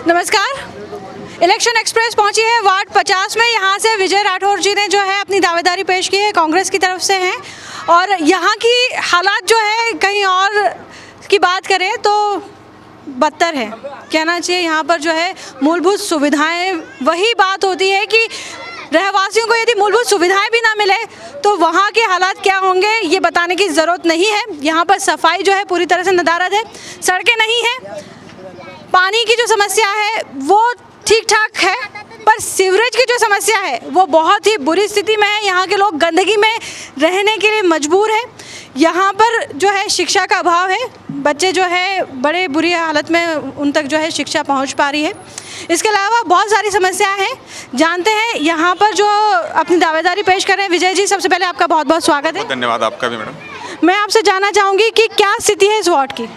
नमस्कार, election express पहुंची है वार्ड 50 में। यहाँ से विजय राठौर जी ने जो है अपनी दावेदारी पेश की है, कांग्रेस की तरफ से हैं। और यहाँ की हालात जो है कहीं और की बात करें तो बदतर है, कहना चाहिए। यहाँ पर जो है मूलभूत सुविधाएं, वही बात होती है कि रहवासियों को यदि मूलभूत सुविधाएं भी ना मिले तो वहाँ के हालात क्या होंगे ये बताने की ज़रूरत नहीं है। यहाँ पर सफाई जो है पूरी तरह से नदारद है, सड़कें नहीं हैं, पानी की जो समस्या है वो ठीक ठाक है, पर सीवरेज की जो समस्या है वो बहुत ही बुरी स्थिति में है। यहाँ के लोग गंदगी में रहने के लिए मजबूर हैं। यहाँ पर जो है शिक्षा का अभाव है, बच्चे जो है बड़े बुरी हालत में उन तक जो है शिक्षा पहुँच पा रही है। इसके अलावा बहुत सारी समस्याएं हैं, जानते हैं। यहाँ पर जो अपनी दावेदारी पेश कर रहे हैं विजय जी, सबसे पहले आपका बहुत बहुत स्वागत है। धन्यवाद आपका भी मैडम। मैं आपसे जानना चाहूँगी कि क्या स्थिति है इस वार्ड की?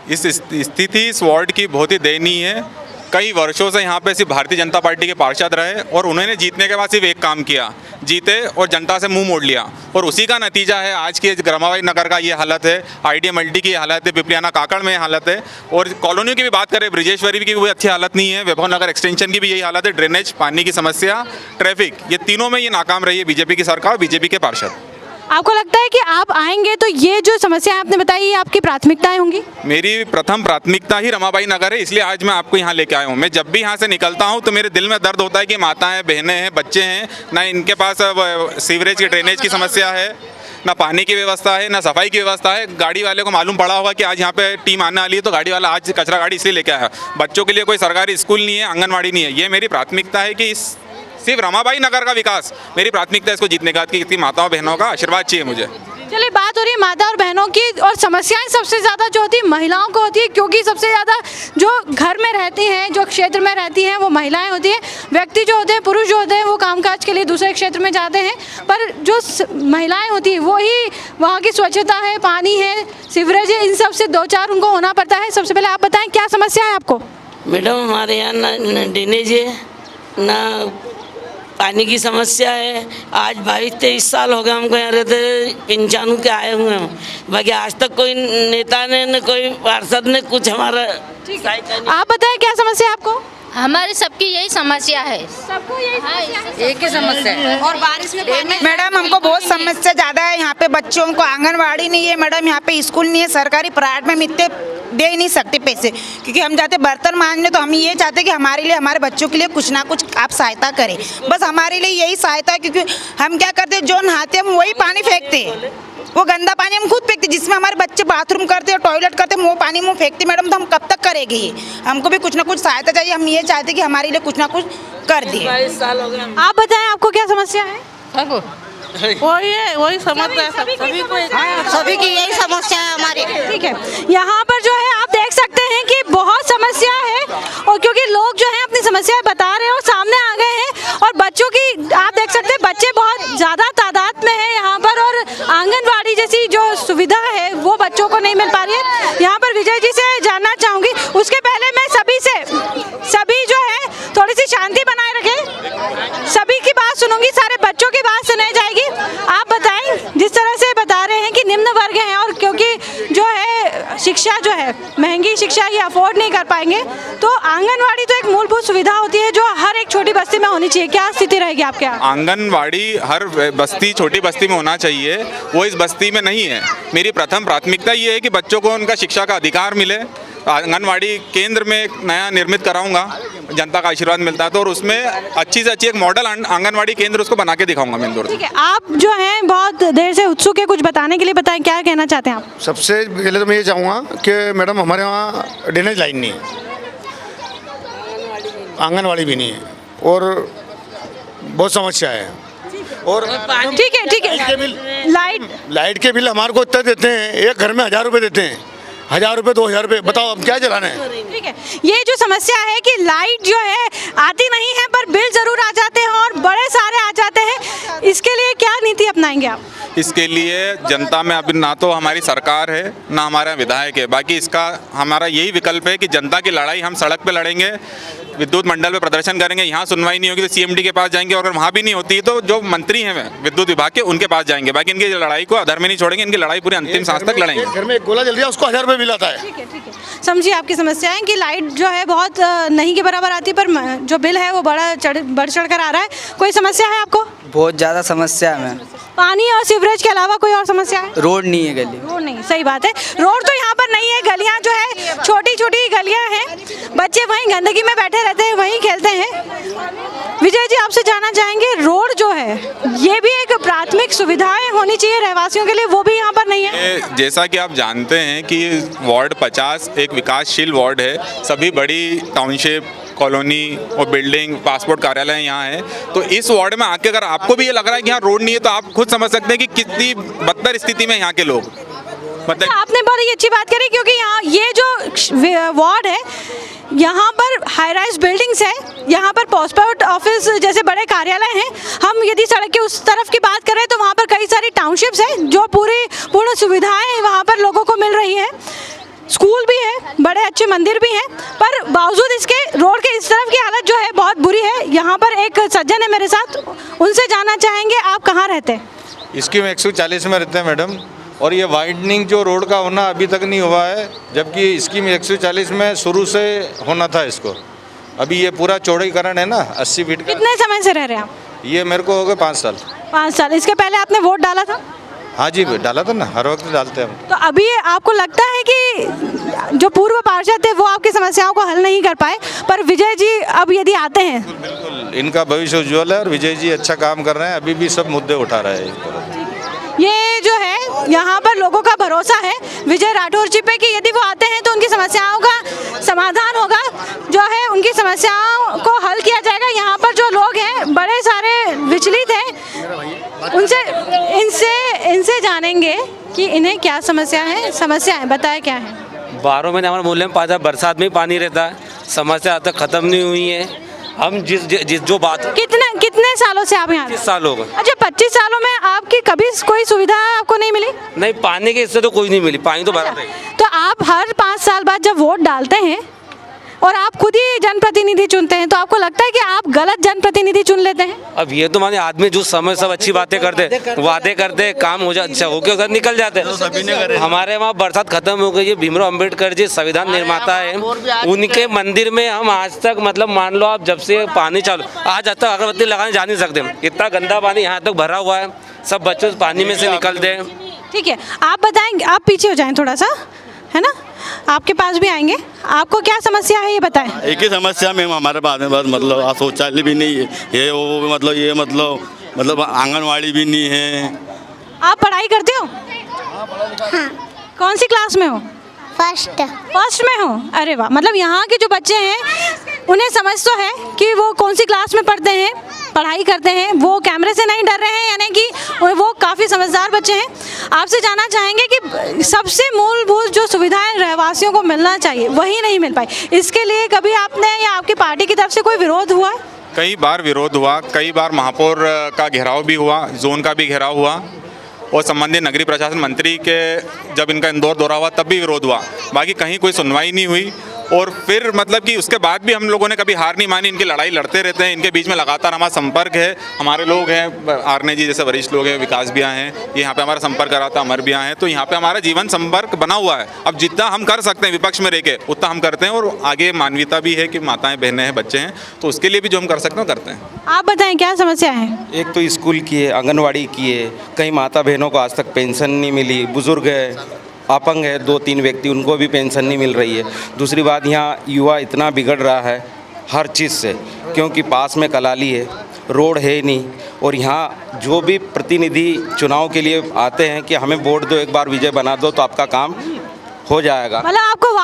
इस स्थिति इस वार्ड की बहुत ही दयनीय है। कई वर्षों से यहाँ पे सिर्फ भारतीय जनता पार्टी के पार्षद रहे और उन्होंने जीतने के बाद सिर्फ एक काम किया, जीते और जनता से मुंह मोड़ लिया, और उसी का नतीजा है आज के रमाबाई नगर का ये हालत है, IDMLD की हालत है, पिपलियाना काकड़ में हालत है। और कॉलोनियों की भी बात करें, ब्रिजेश्वरी की कोई अच्छी हालत नहीं है, वैभव नगर एक्सटेंशन की भी यही हालत है। ड्रेनेज, पानी की समस्या, ट्रैफिक, ये तीनों में ये नाकाम रही है बीजेपी की सरकार, बीजेपी के पार्षद। आपको लगता है कि आप आएंगे तो ये जो समस्याएं आपने बताई ये आपकी प्राथमिकताएं होंगी? मेरी प्रथम प्राथमिकता ही रमाबाई नगर है, इसलिए आज मैं आपको यहाँ लेके आया हूँ। मैं जब भी यहाँ से निकलता हूँ तो मेरे दिल में दर्द होता है कि माताएं, बहनें हैं, बच्चे हैं, ना इनके पास सीवरेज की, ड्रेनेज की समस्या है, ना पानी की व्यवस्था है, ना सफाई की व्यवस्था है। गाड़ी वाले को मालूम पड़ा होगा कि आज यहाँ पे टीम आने वाली है, तो गाड़ी वाला आज कचरा गाड़ी इसलिए लेके आया। बच्चों के लिए कोई सरकारी स्कूल नहीं है, आंगनवाड़ी नहीं है। ये मेरी प्राथमिकता है कि इस सिर्फ रमाबाई नगर का विकास मेरी प्राथमिकता है। इसको जीतने का कि इतनी माताओं बहनों का आशीर्वाद चाहिए मुझे। चलिए, बात हो रही है माता और बहनों की, और समस्याएं सबसे ज़्यादा जो होती है महिलाओं को होती है, क्योंकि सबसे ज़्यादा जो घर में रहती हैं, जो क्षेत्र में रहती हैं, वो महिलाएं होती हैं। व्यक्ति जो होते हैं, पुरुष जो होते हैं, वो कामकाज के लिए दूसरे क्षेत्र में जाते हैं, पर जो महिलाएं होती हैं वही वहाँ की स्वच्छता है, पानी है, सीवरेज है, इन सब से दो चार उनको होना पड़ता है। सबसे पहले आप बताएं क्या समस्या है आपको? मैडम, हमारे यहाँ ना ड्रेनेज है, ना पानी की समस्या है। आज 22-23 साल हो गए हमको यहाँ रहते, पंचानू के आए हुए हैं, बाकी आज तक कोई नेता ने न कोई पार्षद ने कुछ हमारा। आप बताएं क्या समस्या है आपको? हमारे सबकी यही समस्या है। सबको यही एक ही समस्या है। और बारिश में पानी। मैडम, हमको बहुत समस्या ज़्यादा है। यहाँ पे बच्चों को आंगनवाड़ी नहीं है मैडम, यहाँ पे स्कूल नहीं है, सरकारी प्राइवेट में हम इतने दे ही नहीं सकते पैसे, क्योंकि हम जाते बर्तन मांगने तो हम ये चाहते कि हमारे लिए, हमारे बच्चों के लिए कुछ ना कुछ आप सहायता करें, बस हमारे लिए यही सहायता है। क्योंकि हम क्या करते हैं, जो नहाते हम वही पानी फेंकते हैं, वो गंदा पानी हम खुद फेंकते, जिसमें हमारे बच्चे बाथरूम करते हैं, टॉयलेट करते हैं, वो पानी मुँह फेंकते। मैडम, तो हम कब तक करेंगे ये? हमको भी कुछ ना कुछ सहायता चाहिए। हम ये चाहते कि हमारे लिए कुछ ना कुछ कर दिए। 22 साल हो गए। आप बताएं आपको क्या समस्या है? वही समस्या है, सभी की यही समस्या है हमारी। ठीक है, यहाँ पर जो है आप देख सकते हैं कि बहुत समस्या है, और क्योंकि लोग जो है अपनी समस्याएं बता रहे हैं और सामने आ गए हैं, और बच्चों की आप देख सकते हैं बच्चे बहुत ज़्यादा तादाद में हैं यहाँ पर, और आंगनवाड़ी जैसी जो सुविधा है वो बच्चों को नहीं मिल पा रही है। यहाँ पर विजय जी से जानना चाहूँगी, उसके पहले मैं सभी जो है थोड़ी सी शांति बनाए रखें, सभी की बात सुनूंगी, सारे बच्चों की बात सुनाई जाएगी। आप बताएं, जिस तरह से बता रहे हैं कि निम्न वर्ग हैं और क्योंकि जो है शिक्षा जो है महंगी शिक्षा ये अफोर्ड नहीं कर पाएंगे, तो आंगनवाड़ी तो एक मूलभूत सुविधा होती है जो हर एक छोटी बस्ती में होनी चाहिए। क्या स्थिति रहेगी आपके यहाँ? आंगनवाड़ी हर बस्ती, छोटी बस्ती में होना चाहिए, वो इस बस्ती में नहीं है। मेरी प्रथम प्राथमिकता ये है कि बच्चों को उनका शिक्षा का अधिकार मिले। आंगनवाड़ी केंद्र में एक नया निर्मित कराऊंगा, जनता का आशीर्वाद मिलता है तो, और उसमें अच्छी से अच्छी एक मॉडल आंगनवाड़ी केंद्र उसको बना के दिखाऊंगा मैं इंदौर। ठीक है, आप जो हैं बहुत देर से उत्सुक है कुछ बताने के लिए, बताएं क्या कहना चाहते हैं आप? सबसे पहले तो मैं ये चाहूँगा कि मैडम हमारे वहाँ ड्रेनेज लाइन नहीं है, आंगनवाड़ी भी नहीं है, और बहुत समस्या है। और ठीक है, लाइट के बिल हमारे को इतना देते हैं, एक घर में 1000 रुपये देते हैं, 1000 रुपये 2000 रुपये, बताओ अब क्या चलाना है? ठीक है, ये जो समस्या है कि लाइट जो है आती नहीं है पर बिल जरूर आ जाते हैं और बड़े सारे आ जाते हैं, इसके लिए क्या नीति अपनाएंगे आप? इसके लिए जनता में अभी ना तो हमारी सरकार है ना हमारा विधायक है। बाकी इसका हमारा यही विकल्प है कि जनता की लड़ाई हम सड़क पे लड़ेंगे, विद्युत मंडल पे प्रदर्शन करेंगे। यहाँ सुनवाई नहीं होगी तो सीएमडी के पास जाएंगे, और अगर वहाँ भी नहीं होती तो जो मंत्री हैं विद्युत विभाग के उनके पास जाएंगे। बाकी इनकी लड़ाई को अधर में नहीं छोड़ेंगे, इनकी लड़ाई पूरी अंतिम सांस तक लड़ेंगे। घर में एक गोला जल गया उसको 1000 रुपये बिल आता है। ठीक है समझिए आपकी समस्याएं कि लाइट जो है बहुत नहीं के बराबर आती है, पर जो बिल है वो बढ़ चढ़ कर आ रहा है। कोई समस्या है आपको? बहुत ज़्यादा समस्या है मैम। पानी और सीवरेज के अलावा कोई और समस्या है? रोड नहीं है गली। रोड नहीं, सही बात है, रोड तो यहाँ पर नहीं है। गलियाँ जो है छोटी छोटी गलियाँ हैं, बच्चे वहीं गंदगी में बैठे रहते हैं, वहीं खेलते हैं। विजय जी आपसे जानना चाहेंगे, रोड जो है ये भी एक प्राथमिक सुविधाएं होनी चाहिए रहवासियों के लिए, वो भी यहाँ पर नहीं है। जैसा कि आप जानते हैं कि वार्ड 50 एक विकासशील वार्ड है, सभी बड़ी टाउनशिप कॉलोनी और बिल्डिंग पासपोर्ट कार्यालय यहाँ है। तो इस वार्ड में आके अगर आपको भी ये लग रहा है कि यहाँ रोड नहीं है तो आप खुद समझ सकते हैं कि कितनी बदतर स्थिति में यहाँ के लोग, मतलब आपने बहुत ही अच्छी बात करी, क्योंकि यहाँ ये जो वार्ड है यहाँ पर हाई राइज बिल्डिंग्स है, यहाँ पर पासपोर्ट ऑफिस जैसे बड़े कार्यालय हैं। हम यदि सड़क के उस तरफ की बात करें तो वहाँ पर कई सारी टाउनशिप्स हैं जो पूर्ण सुविधाएं वहाँ पर लोगों को मिल रही है, स्कूल भी है, बड़े अच्छे मंदिर भी हैं, पर बावजूद इसके रोड के इस तरफ की हालत जो है बहुत बुरी है। यहाँ पर एक सज्जन है मेरे साथ, उनसे जानना चाहेंगे आप कहाँ रहते हैं? स्कीम 140 में रहते हैं मैडम, और ये वाइडनिंग जो रोड का होना अभी तक नहीं हुआ है, जबकि स्कीम 140 में शुरू से होना था इसको। अभी ये पूरा चौड़ीकरण है ना 80 फीट का। कितने समय से रह रहे हैं आप? ये मेरे को हो गए 5 साल। 5 साल। इसके पहले आपने वोट डाला था? हाँ जी डाला था ना, हर वक्त डालते हैं हम। तो अभी आपको लगता है कि जो पूर्व पार्षद थे वो आपकी समस्याओं को हल नहीं कर पाए, पर विजय जी अब यदि आते हैं? बिल्कुल, इनका भविष्य उज्ज्वल है और विजय जी अच्छा काम कर रहे हैं, अभी भी सब मुद्दे उठा रहे हैं। ये जो है यहाँ पर लोगों का भरोसा है विजय राठौर जी पे कि यदि वो आते हैं तो उनकी समस्याओं का समाधान होगा, जो है उनकी समस्याओं को हल किया जाएगा। यहाँ पर जो लोग हैं बड़े सारे विचलित हैं, इनसे जानेंगे कि इन्हें क्या समस्या है, बताएं क्या है। 12 महीने हमारे मोहल्ले में बरसात में ही पानी रहता है, समस्या अब तक खत्म नहीं हुई है। हम जिस जो बात कितने सालों से आप यहाँ? 25 साल हो गए। अच्छा, 25 सालों में आपकी कभी कोई सुविधा आपको नहीं मिली? नहीं, पानी के इससे तो कोई नहीं मिली, पानी तो भरा था। तो आप हर 5 साल बाद जब वोट डालते हैं और आप खुद ही जनप्रतिनिधि चुनते हैं, तो आपको लगता है कि आप गलत जनप्रतिनिधि चुन लेते हैं? अब ये तो माने आदमी जो समय सब अच्छी बातें करते, वादे करते, काम हो जाए अच्छा होके उधर निकल जाते हैं। हमारे वहाँ बरसात खत्म हो गई है, भीमराव अम्बेडकर जी संविधान निर्माता है, उनके मंदिर में हम आज तक मतलब मान लो आप जब से पानी चालू आज तक अगरबत्ती लगाने जा नहीं सकते। इतना गंदा पानी यहाँ तक भरा हुआ है, सब बच्चे पानी में से निकलते हैं। ठीक है, आप बताएंगे, आप पीछे हो जाएं थोड़ा सा, है ना, आपके पास भी आएंगे। आपको क्या समस्या है ये बताएं। एक ही समस्या में हमारे पास में बस मतलब शौचालय भी नहीं है, ये वो मतलब आंगनवाड़ी भी नहीं है। आप पढ़ाई करते हो? हाँ। कौन सी क्लास में हो? फर्स्ट में हो? अरे वाह, मतलब यहाँ के जो बच्चे हैं उन्हें समझ तो है कि वो कौन सी क्लास में पढ़ते हैं, पढ़ाई करते हैं, वो कैमरे से नहीं डर रहे हैं, यानी कि वो काफ़ी समझदार बच्चे हैं। आपसे जानना चाहेंगे कि सबसे मूलभूत जो सुविधाएं रहवासियों को मिलना चाहिए वही नहीं मिल पाई, इसके लिए कभी आपने या आपकी पार्टी की तरफ से कोई विरोध हुआ है? कई बार विरोध हुआ, कई बार महापौर का घेराव भी हुआ, जोन का भी घेराव हुआ, और संबंधित नगरीय प्रशासन मंत्री के जब इनका इंदौर दौरा हुआ तब भी विरोध हुआ। बाकी कहीं कोई सुनवाई नहीं हुई, और फिर मतलब कि उसके बाद भी हम लोगों ने कभी हार नहीं मानी, इनकी लड़ाई लड़ते रहते हैं। इनके बीच में लगातार हमारा संपर्क है, हमारे लोग हैं आरने जी जैसे वरिष्ठ लोग हैं, विकास भैया हैं, ये यहाँ पे हमारा संपर्क कराता, अमर भैया हैं, तो यहाँ पे हमारा जीवन संपर्क बना हुआ है। अब जितना हम कर सकते हैं विपक्ष में रह के उतना हम करते हैं, और आगे मानवीयता भी है कि माताएं बहनें हैं, बच्चे हैं, तो उसके लिए भी जो हम कर सकते हैं करते हैं। आप बताएं क्या समस्या है? एक तो स्कूल की है, आंगनवाड़ी की है, कई माता बहनों को आज तक पेंशन नहीं मिली, बुजुर्ग है, अपंग है 2-3 व्यक्ति, उनको भी पेंशन नहीं मिल रही है। दूसरी बात, यहाँ युवा इतना बिगड़ रहा है हर चीज़ से, क्योंकि पास में कलाली है, रोड है नहीं, और यहाँ जो भी प्रतिनिधि चुनाव के लिए आते हैं कि हमें वोट दो, एक बार विजय बना दो तो आपका काम हो जाएगा। मतलब आपको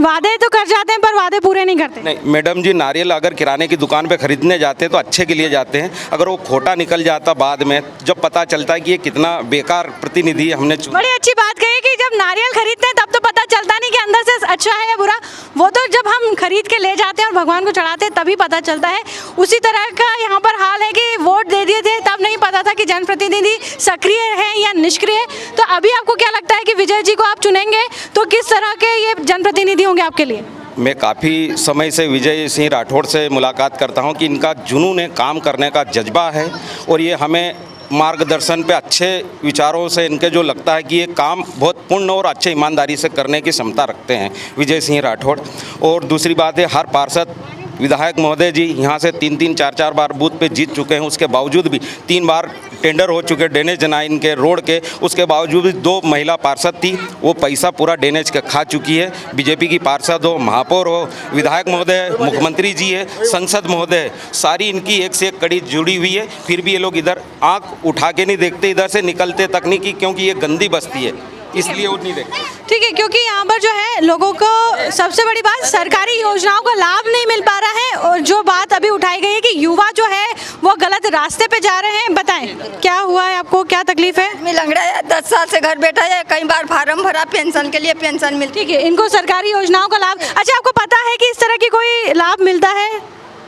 वादे तो कर जाते हैं पर वादे पूरे नहीं करते। नहीं मैडम जी, नारियल अगर किराने की दुकान पे खरीदने जाते हैं तो अच्छे के लिए जाते हैं, अगर वो खोटा निकल जाता बाद में जब पता चलता है कि ये कितना बेकार प्रतिनिधि हमने बड़ी अच्छी बात कही कि जब नारियल खरीदते हैं तब तो पता चलता नहीं कि अंदर से अच्छा है या बुरा, वो तो जब हम खरीद के ले जाते हैं और भगवान को चढ़ाते हैं तभी पता चलता है। उसी तरह का यहाँ पर हाल है कि वोट दे दिए थे तब नहीं पता था कि जनप्रतिनिधि सक्रिय है या निष्क्रिय। तो अभी आपको क्या लगता है कि विजय जी को आप चुनेंगे तो किस तरह के ये जनप्रतिनिधि होंगे आपके लिए? मैं काफ़ी समय से विजय सिंह राठौड़ से मुलाकात करता हूं कि इनका जुनून है, काम करने का जज्बा है और ये हमें मार्गदर्शन पे अच्छे विचारों से इनके जो लगता है कि ये काम बहुत पूर्ण और अच्छे ईमानदारी से करने की क्षमता रखते हैं विजय सिंह राठौड़। और दूसरी बात है, हर पार्षद विधायक महोदय जी यहाँ से 3-3, 4-4 बार बूथ पे जीत चुके हैं, उसके बावजूद भी 3 बार टेंडर हो चुके ड्रेनेज लाइन के रोड के, उसके बावजूद भी 2 महिला पार्षद थी, वो पैसा पूरा ड्रेनेज का खा चुकी है। बीजेपी की पार्षद हो, महापौर हो, विधायक महोदय, मुख्यमंत्री जी है, संसद महोदय, सारी इनकी एक से एक कड़ी जुड़ी हुई है, फिर भी ये लोग इधर आँख उठा के नहीं देखते, इधर से निकलते तक नहीं कि क्योंकि ये गंदी बस्ती है इसलिए वो नहीं देखते। ठीक है, क्योंकि यहाँ पर जो है लोगों को सबसे बड़ी बात सरकारी योजनाओं का लाभ नहीं मिल पा रहा है और जो बात अभी उठाई गई है कि युवा जो है वो गलत रास्ते पे जा रहे हैं। बताएं क्या हुआ है, आपको क्या तकलीफ है? मैं लंगड़ा है, 10 साल से घर बैठा है, कई बार फार्म भरा पेंशन के लिए, पेंशन मिलती। ठीक है, इनको सरकारी योजनाओं का लाभ, अच्छा आपको पता है कि इस तरह की कोई लाभ मिलता है?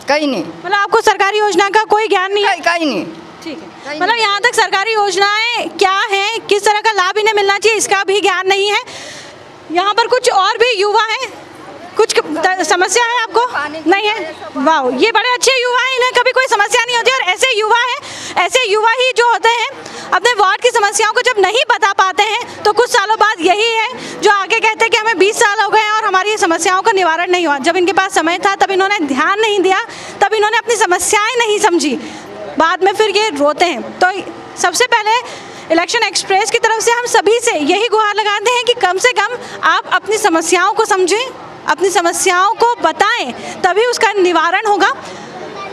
कहीं नहीं, मतलब आपको सरकारी योजना का कोई ज्ञान नहीं है? कहीं नहीं। ठीक है, मतलब यहाँ तक सरकारी योजनाएं क्या हैं, किस तरह का लाभ इन्हें मिलना चाहिए, इसका भी ज्ञान नहीं है। यहाँ पर कुछ और भी युवा हैं, कुछ समस्या है आपको? नहीं है? वाह, ये बड़े अच्छे युवा हैं, इन्हें कभी कोई समस्या नहीं होती। और ऐसे युवा हैं, ऐसे युवा ही जो होते हैं अपने वार्ड की समस्याओं को जब नहीं बता पाते हैं तो कुछ सालों बाद यही है जो आगे कहते हैं कि हमें 20 साल हो गए हैं और हमारी समस्याओं का निवारण नहीं हुआ। जब इनके पास समय था तब इन्होंने ध्यान नहीं दिया, तब इन्होंने अपनी समस्याएँ नहीं समझी, बाद में फिर ये रोते हैं। तो सबसे पहले इलेक्शन एक्सप्रेस की तरफ से हम सभी से यही गुहार लगाते हैं कि कम से कम आप अपनी समस्याओं को समझें, अपनी समस्याओं को बताएं, तभी उसका निवारण होगा।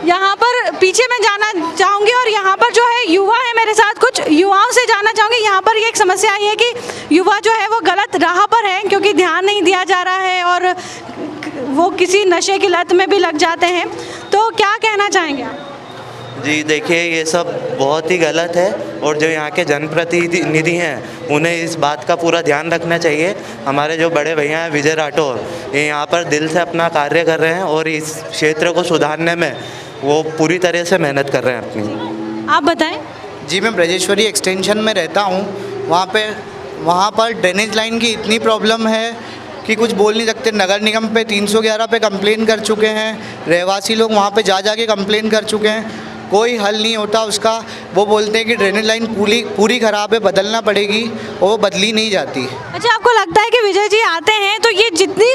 यहाँ पर पीछे मैं जाना चाहूँगी और यहाँ पर जो है युवा है मेरे साथ, कुछ युवाओं से जानना चाहूँगी। यहाँ पर ये एक समस्या आई है कि युवा जो है वो गलत राह पर है क्योंकि ध्यान नहीं दिया जा रहा है और वो किसी नशे की लत में भी लग जाते हैं। तो क्या कहना चाहेंगे आप? जी देखिए, ये सब बहुत ही गलत है और जो यहाँ के जनप्रतिनिधि हैं उन्हें इस बात का पूरा ध्यान रखना चाहिए। हमारे जो बड़े भैया हैं विजय राठौड़, ये यहाँ पर दिल से अपना कार्य कर रहे हैं और इस क्षेत्र को सुधारने में वो पूरी तरह से मेहनत कर रहे हैं अपनी। आप बताएं। जी, मैं ब्रजेश्वरी एक्सटेंशन में रहता हूँ। वहाँ पर ड्रेनेज लाइन की इतनी प्रॉब्लम है कि कुछ बोल नहीं सकते। नगर निगम पे 311 पे कंप्लेन कर चुके हैं, रहवासी लोग वहाँ पे जा के कंप्लेन कर चुके हैं, कोई हल नहीं होता उसका। वो बोलते हैं कि ड्रेनेज लाइन पूरी ख़राब है, बदलना पड़ेगी, और वो बदली नहीं जाती। अच्छा, आपको लगता है कि विजय जी आते हैं तो ये जितनी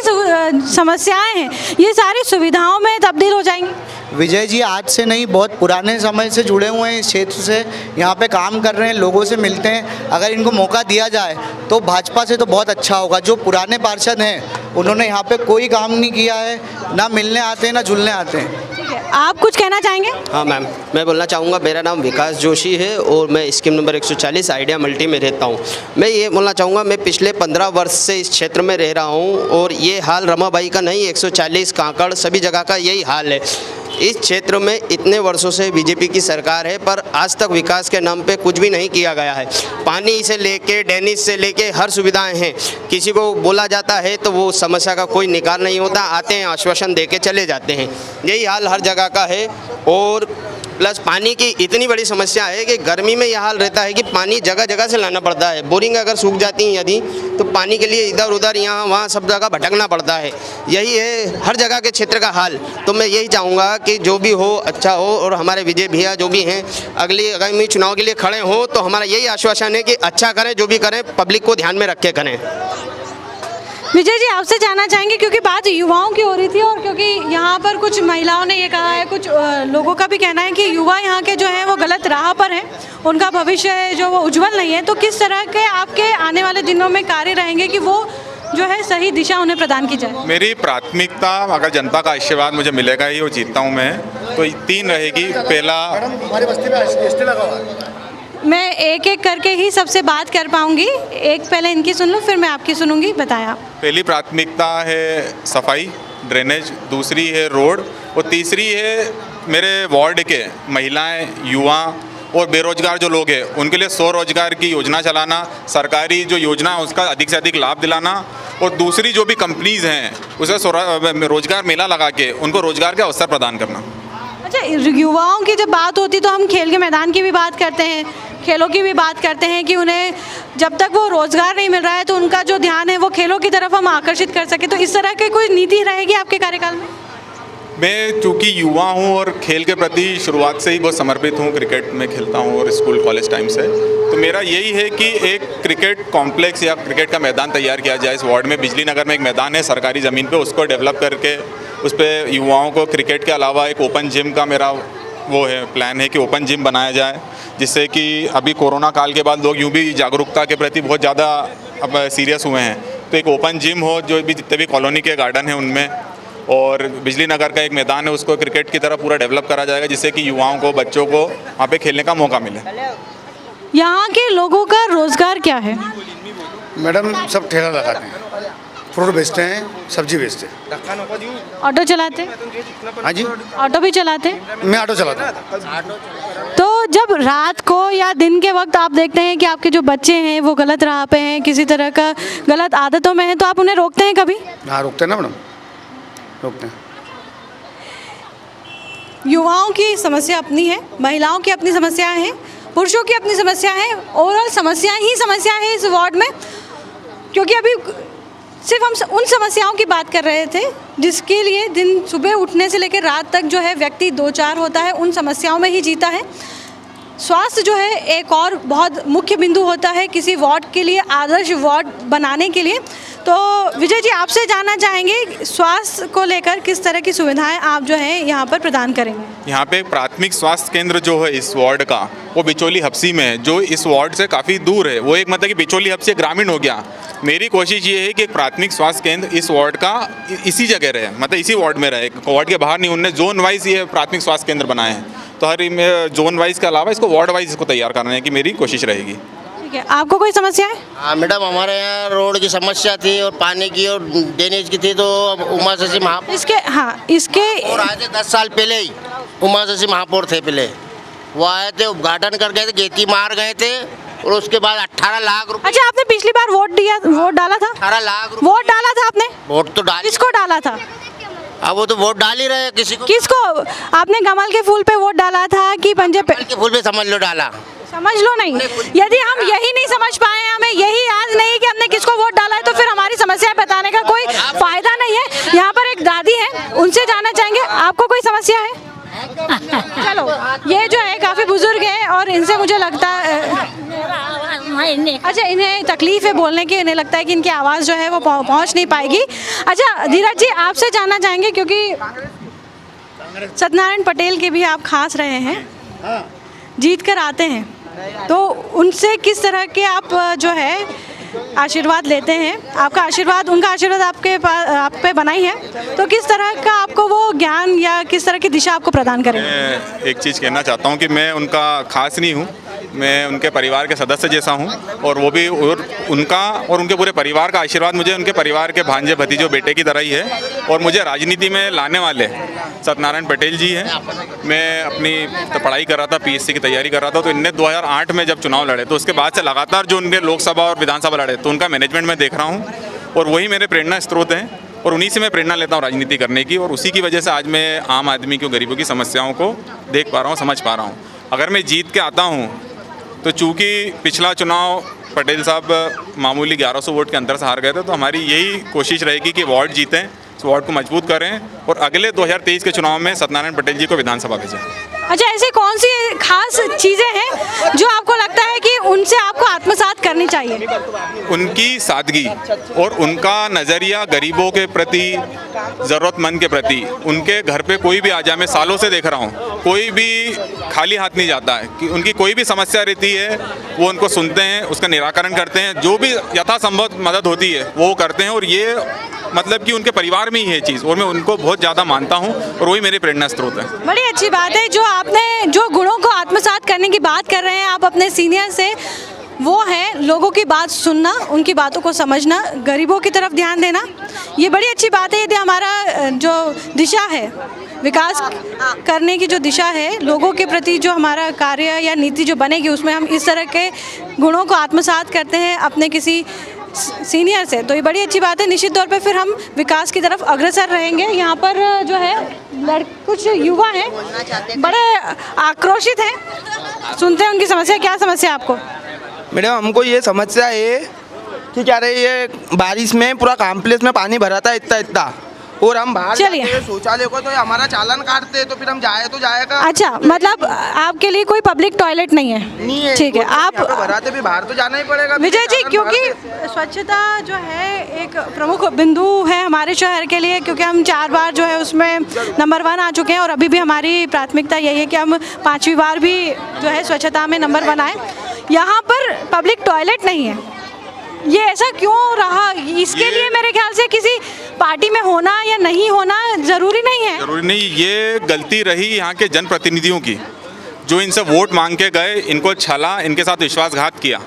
समस्याएं हैं ये सारी सुविधाओं में तब्दील हो जाएंगी? विजय जी आज से नहीं, बहुत पुराने समय से जुड़े हुए हैं इस क्षेत्र से, यहाँ पे काम कर रहे हैं, लोगों से मिलते हैं। अगर इनको मौका दिया जाए तो भाजपा से तो बहुत अच्छा होगा। जो पुराने पार्षद हैं उन्होंने यहाँ पे कोई काम नहीं किया है, ना मिलने आते हैं ना जुलने आते हैं। ठीक है, आप कुछ कहना चाहेंगे? हाँ मैम, मैं बोलना चाहूँगा, मेरा नाम विकास जोशी है और मैं स्कीम नंबर 140 आइडिया मल्टी में रहता हूँ। मैं ये बोलना चाहूँगा, मैं पिछले 15 वर्ष से इस क्षेत्र में रह रहा हूँ और ये हाल रमाबाई का नहीं, 140 कांकड़ सभी जगह का यही हाल है। इस क्षेत्र में इतने वर्षों से बीजेपी की सरकार है पर आज तक विकास के नाम पे कुछ भी नहीं किया गया है। पानी से लेके ड्रेनेज से लेके हर सुविधाएं हैं, किसी को बोला जाता है तो वो समस्या का कोई निकाल नहीं होता, आते हैं आश्वासन दे के चले जाते हैं। यही हाल हर जगह का है और प्लस पानी की इतनी बड़ी समस्या है कि गर्मी में यह हाल रहता है कि पानी जगह जगह से लाना पड़ता है। बोरिंग अगर सूख जाती हैं यदि तो पानी के लिए इधर उधर यहाँ वहाँ सब जगह भटकना पड़ता है। यही है हर जगह के क्षेत्र का हाल। तो मैं यही चाहूँगा कि जो भी हो अच्छा हो और हमारे विजय भैया जो भी हैं अगली आगामी चुनाव के लिए खड़े हों तो हमारा यही आश्वासन है कि अच्छा करें, जो भी करें पब्लिक को ध्यान में रख के करें। विजय जी, आपसे जानना चाहेंगे क्योंकि बात युवाओं की हो रही थी और क्योंकि यहाँ पर कुछ महिलाओं ने ये कहा है, कुछ लोगों का भी कहना है कि युवा यहाँ के जो हैं वो गलत राह पर हैं, उनका भविष्य जो वो उज्जवल नहीं है। तो किस तरह के आपके आने वाले दिनों में कार्य रहेंगे कि वो जो है सही दिशा उन्हें प्रदान की जाए? मेरी प्राथमिकता, अगर जनता का आशीर्वाद मुझे मिलेगा ही और जीतता हूँ मैं, तो 3 रहेगी। पहला, मैं एक एक करके ही सबसे बात कर पाऊंगी। एक पहले इनकी सुन लूँ, फिर मैं आपकी सुनूंगी। बताएं आप। पहली प्राथमिकता है सफाई ड्रेनेज, दूसरी है रोड और तीसरी है मेरे वार्ड के महिलाएं, युवा और बेरोजगार जो लोग हैं उनके लिए स्वरोजगार की योजना चलाना, सरकारी जो योजना है उसका अधिक से अधिक लाभ दिलाना और दूसरी जो भी कंपनीज हैं उसे रोजगार मेला लगा के उनको रोजगार के अवसर प्रदान करना। अच्छा, युवाओं की जब बात होती तो हम खेल के मैदान की भी बात करते हैं, खेलों की भी बात करते हैं कि उन्हें जब तक वो रोजगार नहीं मिल रहा है तो उनका जो ध्यान है वो खेलों की तरफ हम आकर्षित कर सके। तो इस तरह की कोई नीति रहेगी आपके कार्यकाल में? मैं चूँकि युवा हूँ और खेल के प्रति शुरुआत से ही बहुत समर्पित हूँ, क्रिकेट में खेलता हूँ और स्कूल कॉलेज टाइम से, तो मेरा यही है कि एक क्रिकेट कॉम्प्लेक्स या क्रिकेट का मैदान तैयार किया जाए। इस वार्ड में बिजली नगर में एक मैदान है सरकारी ज़मीन पे, उसको डेवलप करके उस पर युवाओं को क्रिकेट के अलावा एक ओपन जिम का मेरा वो है प्लान है कि ओपन जिम बनाया जाए, जिससे कि अभी कोरोना काल के बाद लोग यूँ भी जागरूकता के प्रति बहुत ज़्यादा अब सीरियस हुए हैं, तो एक ओपन जिम हो जो भी जितने भी कॉलोनी के गार्डन हैं उनमें, और बिजली नगर का एक मैदान है उसको क्रिकेट की तरह पूरा डेवलप करा जाएगा, जिससे कि युवाओं को, बच्चों को वहाँ पे खेलने का मौका मिले। यहाँ के लोगों का रोजगार क्या है? मैडम सब ठेला लगाते हैं, फ्रूट बेचते हैं, सब्जी बेचते हैं। ऑटो चलाते? हाँ जी, ऑटो भी चलाते? मैं ऑटो चलाता हूँ। तो जब रात को या दिन के वक्त आप देखते हैं कि आपके जो बच्चे हैं वो गलत राह पे हैं, किसी तरह का गलत आदतों में हैं, तो आप उन्हें रोकते हैं कभी? हाँ रोकते हैं ना मैडम, रोकते हैं। युवाओं की समस्या अपनी है, महिलाओं की अपनी समस्या है, पुरुषों की अपनी समस्या है, ओवरऑल समस्या ही समस्या है इस वार्ड में। क्योंकि अभी सिर्फ हम उन समस्याओं की बात कर रहे थे जिसके लिए दिन सुबह उठने से लेकर रात तक जो है व्यक्ति दो चार होता है, उन समस्याओं में ही जीता है। स्वास्थ्य जो है एक और बहुत मुख्य बिंदु होता है किसी वार्ड के लिए, आदर्श वार्ड बनाने के लिए। तो विजय जी, आपसे जानना चाहेंगे स्वास्थ्य को लेकर किस तरह की सुविधाएं आप जो है यहाँ पर प्रदान करेंगे? यहाँ पे एक प्राथमिक स्वास्थ्य केंद्र जो है इस वार्ड का वो बिचौली हप्सी में है, जो इस वार्ड से काफ़ी दूर है। वो एक मतलब कि बिचौली हप्सी ग्रामीण हो गया। मेरी कोशिश ये है कि एक प्राथमिक स्वास्थ्य केंद्र इस वार्ड का इसी जगह रहे, मतलब इसी वार्ड में रहे, वार्ड के बाहर नहीं। उनने जोन वाइज ये प्राथमिक स्वास्थ्य केंद्र बनाए हैं, तो हर जोन वाइज के अलावा इसको वार्ड वाइज इसको तैयार करने की मेरी कोशिश रहेगी। ठीक है, आपको कोई समस्या है? हाँ मैडम, हमारे यहाँ रोड की समस्या थी और पानी की और ड्रेनेज की थी, तो उमा शशि महापौर इसके और आए थे 10 साल पहले ही। उमा शशि महापौर थे पहले, वो आए थे, उद्घाटन कर गए थे, गेती मार गए थे और उसके बाद 18 लाख रुपए। अच्छा, आपने पिछली बार वोट डाला था? 18 लाख वोट डाला था आपने? वोट तो डाल, किसको डाला था? अब वो तो वोट डाल ही रहे, किसको? आपने कमल के फूल पे वोट डाला था कि पंजे पे? कमल के फूल पे समझ लो डाला। समझ लो नहीं, यदि हम यही नहीं समझ पाए, हमें यही याद नहीं कि हमने किसको वोट डाला है, तो फिर हमारी समस्या बताने का कोई फायदा नहीं है। यहाँ पर एक दादी है, उनसे जानना चाहेंगे आपको कोई समस्या है? चलो, ये जो है काफ़ी बुजुर्ग है और इनसे मुझे लगता है अच्छा इन्हें तकलीफ है बोलने की, इन्हें लगता है कि इनकी आवाज़ जो है वो पहुँच नहीं पाएगी। अच्छा धीरज जी, आपसे जानना चाहेंगे क्योंकि सत्यनारायण पटेल के भी आप खास रहे हैं, जीत कर आते हैं, तो उनसे किस तरह के आप जो है आशीर्वाद लेते हैं? आपका आशीर्वाद, उनका आशीर्वाद आप पे बनाई है, तो किस तरह का आपको वो ज्ञान या किस तरह की दिशा आपको प्रदान करेंगे? मैं एक चीज़ कहना चाहता हूँ कि मैं उनका खास नहीं हूँ, मैं उनके परिवार के सदस्य जैसा हूँ, और वो भी और उनका और उनके पूरे परिवार का आशीर्वाद मुझे उनके परिवार के भांजे भतीजों बेटे की तरह ही है। और मुझे राजनीति में लाने वाले सत्यनारायण पटेल जी हैं। मैं अपनी पढ़ाई कर रहा था, पीएससी की तैयारी कर रहा था, तो इनने 2008 में जब चुनाव लड़े तो उसके बाद से लगातार जो उनके लोकसभा और विधानसभा लड़े, तो उनका मैनेजमेंट मैं देख रहा हूँ और वही मेरे प्रेरणा स्रोत हैं और उन्हीं से मैं प्रेरणा लेता हूँ राजनीति करने की, और उसी की वजह से आज मैं आम आदमी की, गरीबों की समस्याओं को देख पा रहा हूँ, समझ पा रहा हूँ। अगर मैं जीत के आता हूँ तो चूँकि पिछला चुनाव पटेल साहब मामूली 1100 वोट के अंतर से हार गए थे, तो हमारी यही कोशिश रहेगी कि वार्ड जीतें, इस वार्ड को मजबूत करें और अगले 2023 के चुनाव में सत्यनारायण पटेल जी को विधानसभा भेजें। अच्छा, ऐसी कौन सी खास चीज़ें हैं जो आपको लगता है कि उनसे आपको आत्मसात करनी चाहिए? उनकी सादगी और उनका नज़रिया गरीबों के प्रति, ज़रूरतमंद के प्रति। उनके घर पे कोई भी आ जाए, मैं सालों से देख रहा हूँ, कोई भी खाली हाथ नहीं जाता है कि उनकी कोई भी समस्या रहती है वो उनको सुनते हैं, उसका निराकरण करते हैं, जो भी यथासंभव मदद होती है वो करते हैं। और ये मतलब कि उनके परिवार में ही है चीज़, और मैं उनको बहुत ज़्यादा मानता हूँ और वही मेरे प्रेरणा स्रोत है। बड़ी अच्छी बात है जो आपने जो गुणों को आत्मसात करने की बात कर रहे हैं आप अपने सीनियर से, वो है लोगों की बात सुनना, उनकी बातों को समझना, गरीबों की तरफ ध्यान देना। ये बड़ी अच्छी बात है। यदि हमारा जो दिशा है विकास करने की जो दिशा है, लोगों के प्रति जो हमारा कार्य या नीति जो बनेगी उसमें हम इस तरह के गुणों को आत्मसात करते हैं अपने किसी सीनियर से, तो ये बड़ी अच्छी बात है। निश्चित तौर पे फिर हम विकास की तरफ अग्रसर रहेंगे। यहाँ पर जो है कुछ युवा हैं बड़े आक्रोशित हैं, सुनते हैं उनकी समस्या। क्या समस्या है आपको? मैडम हमको ये समस्या है कि क्या रही है, बारिश में पूरा कॉम्प्लेक्स में पानी भरा था इतना, और हम बाहर जाते हैं शौचालय को तो हमारा चालान काटते हैं, तो फिर हम जाए तो जाएगा। अच्छा, मतलब आपके लिए कोई पब्लिक टॉयलेट नहीं है? ठीक है, आप भराते भी बाहर तो जाना ही पड़ेगा विजय जी, क्योंकि स्वच्छता जो है एक प्रमुख बिंदु है हमारे शहर के लिए, क्योंकि हम 4 बार जो है उसमें नंबर 1 आ चुके हैं और अभी भी हमारी प्राथमिकता यही है कि हम 5वीं बार भी जो है स्वच्छता में नंबर 1 आए। यहाँ पर पब्लिक टॉयलेट नहीं है, ये ऐसा क्यों रहा? इसके लिए मेरे ख्याल से किसी पार्टी में होना या नहीं होना ज़रूरी नहीं है। ज़रूरी नहीं, ये गलती रही यहाँ के जनप्रतिनिधियों की, जो इनसे वोट मांग के गए, इनको छला, इनके साथ विश्वासघात किया।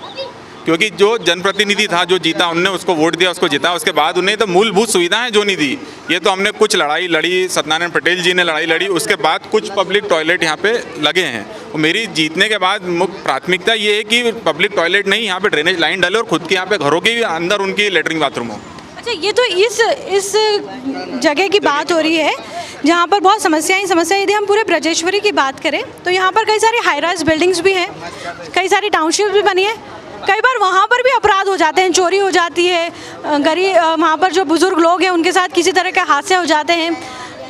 क्योंकि जो जनप्रतिनिधि था जो जीता, उनने उसको वोट दिया, उसको जिता, उसके बाद उन्हें तो मूलभूत सुविधाएं जो नहीं दी। ये तो हमने कुछ लड़ाई लड़ी, सत्यनारायण पटेल जी ने लड़ाई लड़ी, उसके बाद कुछ पब्लिक टॉयलेट यहाँ पे लगे हैं। और मेरी जीतने के बाद मुख्य प्राथमिकता ये है कि पब्लिक टॉयलेट नहीं, यहाँ पे ड्रेनेज लाइन डाले और खुद के यहाँ पे घरों के अंदर उनकी लेटरिन बाथरूम हो। अच्छा, ये तो इस जगह की बात हो रही है जहाँ पर बहुत समस्या। यदि हम पूरे ब्रजेश्वरी की बात करें तो यहाँ पर कई सारी हाई राइज बिल्डिंग्स भी हैं, कई सारी टाउनशिप भी बनी है। कई बार वहाँ पर भी अपराध हो जाते हैं, चोरी हो जाती है, गरीब वहाँ पर जो बुज़ुर्ग लोग हैं उनके साथ किसी तरह के हादसे हो जाते हैं।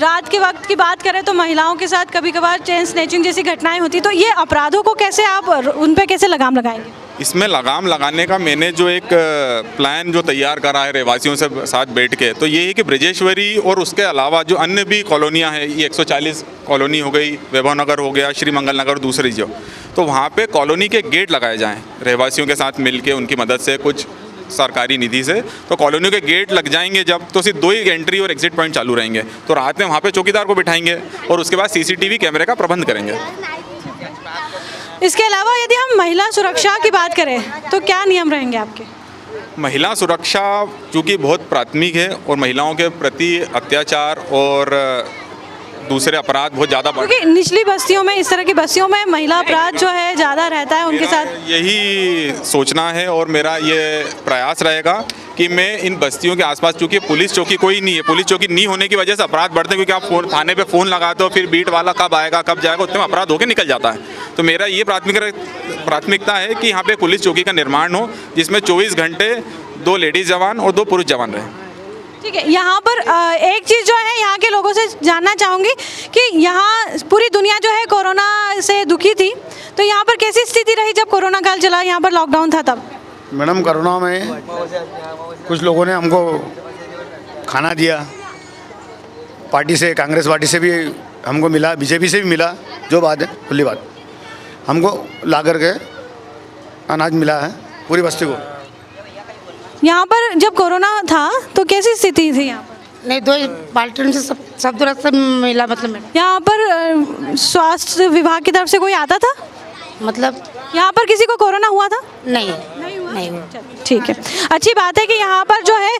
रात के वक्त की बात करें तो महिलाओं के साथ कभी कभार चेन स्नैचिंग जैसी घटनाएं होती, तो ये अपराधों को कैसे आप उन पे कैसे लगाम लगाएंगे? इसमें लगाम लगाने का मैंने जो एक प्लान जो तैयार करा है रहवासियों से साथ बैठ के, तो ये है कि ब्रजेश्वरी और उसके अलावा जो अन्य भी कॉलोनियाँ हैं, ये 140 कॉलोनी हो गई, वैभव नगर हो गया, श्री मंगल नगर दूसरी जो, तो वहाँ पे कॉलोनी के गेट लगाए जाएं रहवासियों के साथ मिलके उनकी मदद से, कुछ सरकारी निधि से। तो कॉलोनियों के गेट लग जाएंगे जब, तो सिर्फ 2 ही एंट्री और एग्जिट पॉइंट चालू रहेंगे। तो रात में वहाँ पे चौकीदार को बिठाएंगे और उसके बाद CCTV कैमरे का प्रबंध करेंगे। इसके अलावा यदि हम महिला सुरक्षा की बात करें तो क्या नियम रहेंगे आपके? महिला सुरक्षा चूँकि बहुत प्राथमिक है और महिलाओं के प्रति अत्याचार और दूसरे अपराध बहुत ज़्यादा बढ़, क्योंकि निचली बस्तियों में, इस तरह की बस्तियों में महिला अपराध जो है ज़्यादा रहता है उनके साथ। यही सोचना है और मेरा ये प्रयास रहेगा कि मैं इन बस्तियों के आसपास, चूँकि पुलिस चौकी कोई नहीं है, पुलिस चौकी नहीं होने की वजह से अपराध बढ़ते हैं, क्योंकि आप थाने पे फ़ोन लगाते हो, फिर बीट वाला कब आएगा कब जाएगा, उतने में अपराध होकर निकल जाता है। तो मेरा ये प्राथमिकता है कि यहाँ पे पुलिस चौकी का निर्माण हो, जिसमें 24 घंटे 2 लेडीज़ जवान और 2 पुरुष जवान रहें। ठीक है, यहाँ पर एक चीज़ जो है यहाँ के लोगों से जानना चाहूँगी कि यहाँ पूरी दुनिया जो है कोरोना से दुखी थी, तो यहाँ पर कैसी स्थिति रही जब कोरोना काल चला, यहाँ पर लॉकडाउन था तब? मैडम, कोरोना में कुछ लोगों ने हमको खाना दिया, पार्टी से, कांग्रेस पार्टी से भी हमको मिला, बीजेपी से भी मिला, जो बात है खुली बात, हमको ला करके अनाज मिला है पूरी बस्ती को। यहाँ पर जब कोरोना था तो कैसी स्थिति थी यहाँ पर? नहीं, 2 बाल्टी से सब तरह से मिला। मतलब यहाँ पर स्वास्थ्य विभाग की तरफ से कोई आता था? मतलब यहाँ पर किसी को कोरोना हुआ था? नहीं हुआ। ठीक है, अच्छी बात है कि यहाँ पर जो है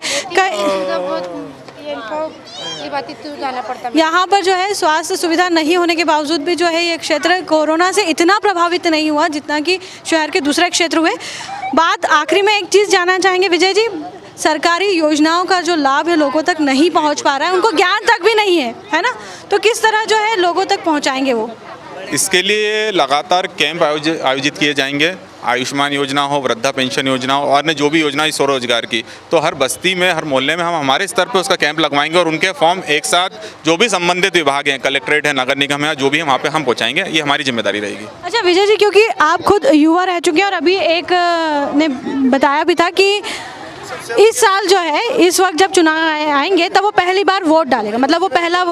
यहाँ पर जो है स्वास्थ्य सुविधा नहीं होने के बावजूद भी जो है ये क्षेत्र कोरोना से इतना प्रभावित नहीं हुआ जितना कि शहर के दूसरे क्षेत्र हुए। बात आखिरी में एक चीज़ जानना चाहेंगे विजय जी, सरकारी योजनाओं का जो लाभ है लोगों तक नहीं पहुंच पा रहा है, उनको ज्ञान तक भी नहीं है ना, तो किस तरह जो है लोगों तक पहुंचाएंगे वो? इसके लिए लगातार कैंप आयोजित किए जाएंगे, आयुष्मान योजना हो, वृद्धा पेंशन योजना हो, और जो भी योजना है स्वरोजगार की, तो हर बस्ती में, हर मोहल्ले में हम हमारे स्तर पे उसका कैंप लगवाएंगे और उनके फॉर्म एक साथ जो भी संबंधित विभाग हैं, कलेक्ट्रेट है, नगर निगम है, जो भी है वहाँ पे हम पहुँचाएंगे, ये हमारी जिम्मेदारी रहेगी। अच्छा विजय जी, क्योंकि आप खुद युवा रह चुके हैं और अभी एक ने बताया भी था कि इस साल जो है, इस वक्त जब चुनाव आएंगे तब वो पहली बार वोट डालेगा, मतलब वो पहला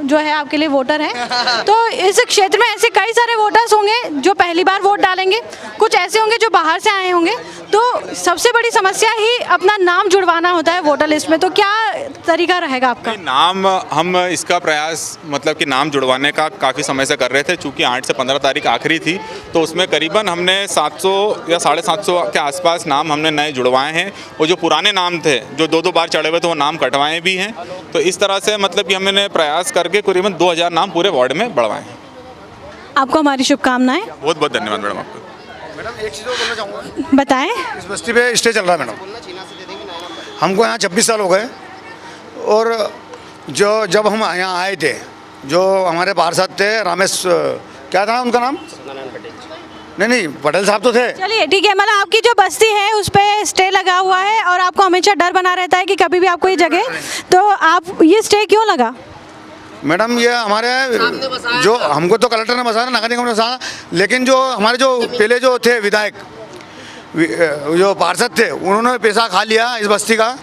जो है आपके लिए वोटर हैं। तो इस क्षेत्र में ऐसे कई सारे वोटर्स होंगे जो पहली बार वोट डालेंगे, कुछ ऐसे होंगे जो बाहर से आए होंगे। तो सबसे बड़ी समस्या ही अपना नाम जुड़वाना होता है वोटर लिस्ट में। तो क्या तरीका रहेगा आपका? नाम हम इसका प्रयास मतलब कि नाम जुड़वाने का काफ़ी समय से कर रहे थे, चूँकि 8 से 15 तारीख आखिरी थी, तो उसमें करीबन हमने 700 या 750 के आसपास नाम हमने नए जुड़वाए हैं। और जो पुराने नाम थे जो 2-2 बार चढ़े हुए थे वो नाम कटवाए भी हैं। तो इस तरह से मतलब कि हमने प्रयास करके करीबन 2000 नाम पूरे वार्ड में बढ़वाए हैं। आपको हमारी शुभकामनाएं। बहुत बहुत धन्यवाद मैडम आपको। मैडम एक चीज़ और बोलना चाहूँगा। बताएं। इस बस्ती पे स्टे चल रहा है मैडम, हमको यहाँ 26 साल हो गए। और जब हम यहाँ आए थे, जो हमारे पार्षद थे रमेश, क्या था उनका नाम? नहीं पटेल साहब तो थे। चलिए ठीक है, मतलब आपकी जो बस्ती है उस पर स्टे लगा हुआ है और आपको हमेशा डर बना रहता है कि कभी भी आपको ये जगह, तो आप ये स्टे क्यों लगा? मैडम ये हमारे जो हमको तो कलेक्टर ने बसाया, नगर निगम ने बसाया, लेकिन जो हमारे जो पहले जो थे विधायक, जो पार्षद थे, उन्होंने पैसा खा लिया इस बस्ती का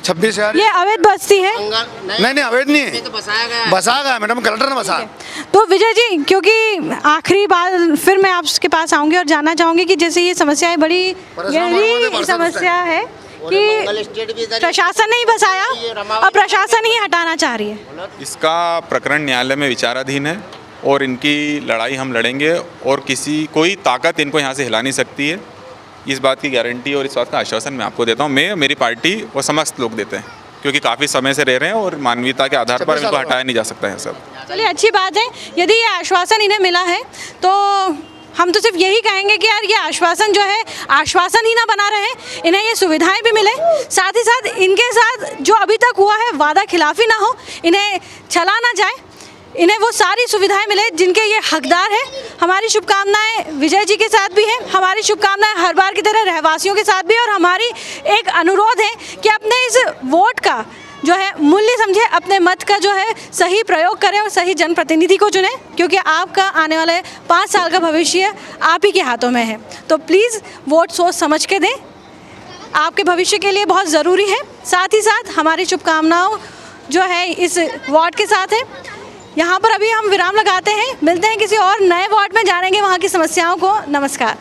26,000। ये अवैध बस्ती है? नहीं अवैध नहीं है, बसाया गया मैडम, कलेक्टर ने बसाया। तो विजय जी, क्योंकि आखिरी बार फिर मैं आपके पास आऊँगी और जानना चाहूँगी कि जैसे ये समस्याएं बड़ी गहरी समस्या है कि प्रशासन ने ही बसाया और प्रशासन ही हटाना चाह रही है। इसका प्रकरण न्यायालय में विचाराधीन है और इनकी लड़ाई हम लड़ेंगे और कोई ताकत इनको यहाँ से हिला नहीं सकती है। इस बात की गारंटी और इस बात का आश्वासन मैं आपको देता हूँ, मैं, मेरी पार्टी और समस्त लोग देते हैं, क्योंकि काफ़ी समय से रह रहे हैं और मानवीयता के आधार पर इनको हटाया नहीं जा सकता है सब। चलिए अच्छी बात है, यदि ये आश्वासन इन्हें मिला है तो हम तो सिर्फ यही कहेंगे कि यार ये आश्वासन जो है आश्वासन ही ना बना रहे, इन्हें ये सुविधाएं भी मिले, साथ ही साथ इनके साथ जो अभी तक हुआ है वादा खिलाफी ना हो, इन्हें छला ना जाए, इन्हें वो सारी सुविधाएं मिले जिनके ये हकदार है। हमारी शुभकामनाएं विजय जी के साथ भी हैं, हमारी शुभकामनाएं हर बार की तरह रहवासियों के साथ भी, और हमारी एक अनुरोध है कि अपने इस वोट का जो है मूल्य समझे, अपने मत का जो है सही प्रयोग करें और सही जनप्रतिनिधि को चुनें, क्योंकि आपका आने वाले 5 साल का भविष्य आप ही के हाथों में है। तो प्लीज़ वोट सोच समझ के दें, आपके भविष्य के लिए बहुत ज़रूरी है। साथ ही साथ हमारी शुभकामनाओं जो है इस वार्ड के साथ है। यहाँ पर अभी हम विराम लगाते हैं, मिलते हैं किसी और नए वार्ड में, जानेंगे वहाँ की समस्याओं को। नमस्कार।